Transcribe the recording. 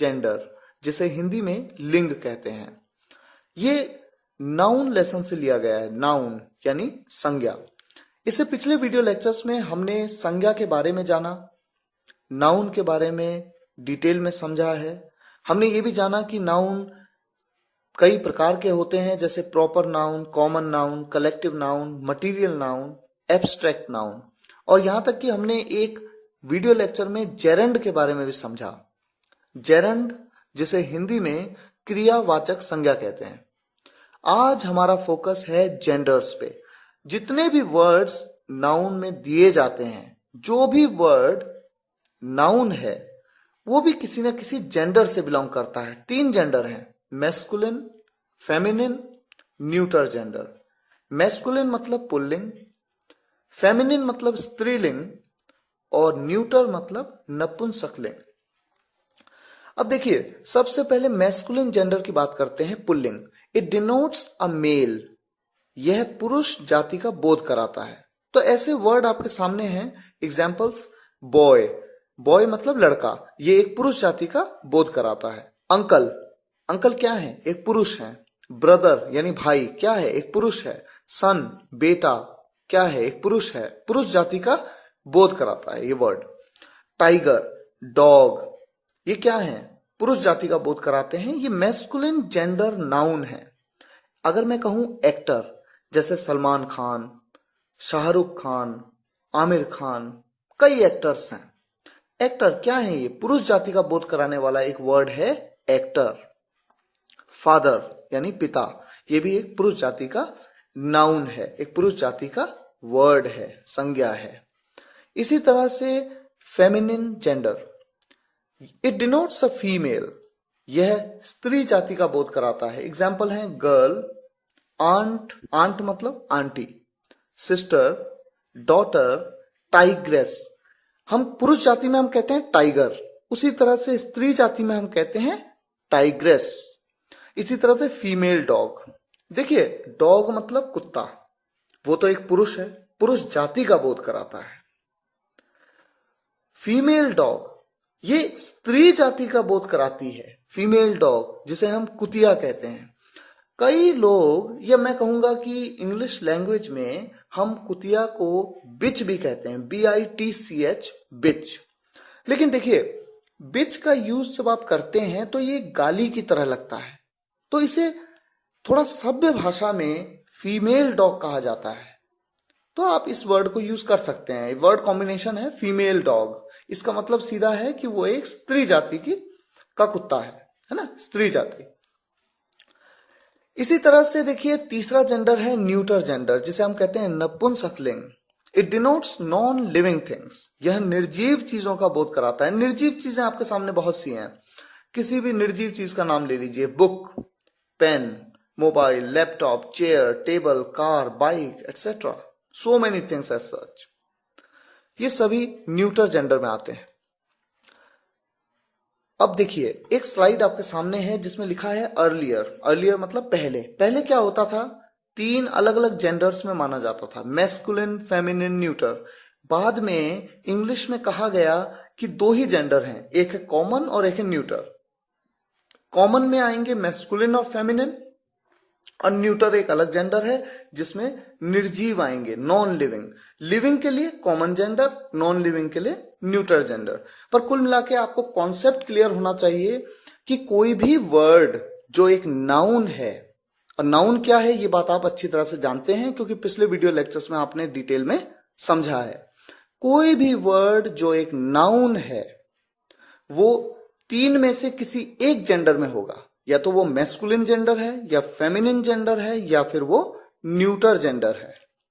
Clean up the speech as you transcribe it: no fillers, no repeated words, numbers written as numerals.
Gender, जिसे हिंदी में लिंग कहते हैं। ये नाउन लेसन से लिया गया है। नाउन यानी संज्ञा। इससे पिछले वीडियो लेक्चर्स में हमने संज्ञा के बारे में जाना, नाउन के बारे में डिटेल में समझा है। हमने ये भी जाना कि नाउन कई प्रकार के होते हैं, जैसे proper noun, common noun, collective noun, material noun, abstract noun, और यहां तक कि हमने एक वीडियो लेक्चर में जेरेंड के बारे में भी समझा। जेरेंड, जिसे हिंदी में क्रियावाचक संज्ञा कहते हैं। आज हमारा फोकस है जेंडर्स पे। जितने भी वर्ड्स नाउन में दिए जाते हैं, जो भी वर्ड नाउन है, वो भी किसी न किसी जेंडर से बिलोंग करता है। 3 जेंडर हैं, masculine, feminine, neuter gender. Masculine मतलब पुल्लिंग, फेमिनिन मतलब स्त्रीलिंग, और न्यूटर मतलब नपुंसकलिंग। अब देखिए, सबसे पहले मैस्कुलिन जेंडर की बात करते हैं, पुल्लिंग। It denotes a male. यह पुरुष जाति का बोध कराता है। तो ऐसे वर्ड आपके सामने हैं, एग्जाम्पल्स, बॉय। बॉय मतलब लड़का, ये एक पुरुष जाति का बोध कराता है। अंकल, अंकल क्या है? एक पुरुष है। ब्रदर यानी भाई क्या है? एक पुरुष है। सन, बेटा क्या है? एक पुरुष है। पुरुष जाति का बोध कराता है ये वर्ड। टाइगर, डॉग, ये क्या है? पुरुष जाति का बोध कराते हैं। ये मैस्कुलिन जेंडर नाउन है। अगर मैं कहूं एक्टर, जैसे सलमान खान, शाहरुख खान, आमिर खान, कई एक्टर्स हैं। एक्टर क्या है? ये पुरुष जाति का बोध कराने वाला एक वर्ड है एक्टर। फादर यानी पिता, ये भी एक पुरुष जाति का नाउन है, एक पुरुष जाति का वर्ड है, संज्ञा है। इसी तरह से feminine gender, it denotes a female. यह स्त्री जाति का बोध कराता है। एग्जाम्पल है गर्ल, आंट, आंट मतलब आंटी, सिस्टर, डॉटर, टाइग्रेस। हम पुरुष जाति में हम कहते हैं टाइगर, उसी तरह से स्त्री जाति में हम कहते हैं टाइग्रेस। इसी तरह से फीमेल डॉग। देखिए, डॉग मतलब कुत्ता, वो तो एक पुरुष है, पुरुष जाति का बोध कराता है। फीमेल डॉग ये स्त्री जाति का बोध कराती है। फीमेल डॉग, जिसे हम कुतिया कहते हैं। कई लोग, या मैं कहूंगा कि इंग्लिश लैंग्वेज में हम कुतिया को बिच भी कहते हैं, BITCH, बिच। लेकिन देखिए, बिच का यूज जब आप करते हैं तो ये गाली की तरह लगता है, तो इसे थोड़ा सभ्य भाषा में फीमेल डॉग कहा जाता है। तो आप इस वर्ड को यूज कर सकते हैं। वर्ड कॉम्बिनेशन है फीमेल डॉग। इसका मतलब सीधा है कि वो एक स्त्री जाति का कुत्ता है ना, स्त्री जाति। इसी तरह से देखिए, तीसरा जेंडर है न्यूटर जेंडर, जिसे हम कहते हैं नपुंसकलिंग। It denotes non living things. यह निर्जीव चीजों का बोध कराता है। निर्जीव चीजें आपके सामने बहुत सी हैं। किसी भी निर्जीव चीज का नाम ले लीजिए, book, pen, mobile, laptop, chair, table, car, bike, etcetera. So many things as such. ये सभी न्यूटर जेंडर में आते हैं। अब देखिए, एक स्लाइड आपके सामने है जिसमें लिखा है अर्लियर। अर्लियर मतलब पहले। पहले क्या होता था? 3 अलग अलग जेंडर्स में माना जाता था, मैस्कुलिन, फेमिनिन, न्यूटर। बाद में इंग्लिश में कहा गया कि 2 ही जेंडर हैं, एक है कॉमन और एक है न्यूटर। कॉमन में आएंगे मैस्कुलिन और फेमिनिन, और न्यूटर एक अलग जेंडर है जिसमें निर्जीव आएंगे, नॉन लिविंग। लिविंग के लिए कॉमन जेंडर, नॉन लिविंग के लिए न्यूटर जेंडर। पर कुल मिला के आपको कॉन्सेप्ट क्लियर होना चाहिए कि कोई भी वर्ड जो एक नाउन है, और नाउन क्या है ये बात आप अच्छी तरह से जानते हैं क्योंकि पिछले वीडियो लेक्चर्स में आपने डिटेल में समझा है। कोई भी वर्ड जो एक नाउन है वो 3 में से किसी एक जेंडर में होगा, या तो वो मैस्कुलिन जेंडर है, या फेमिनिन जेंडर है, या फिर वो न्यूटर जेंडर है।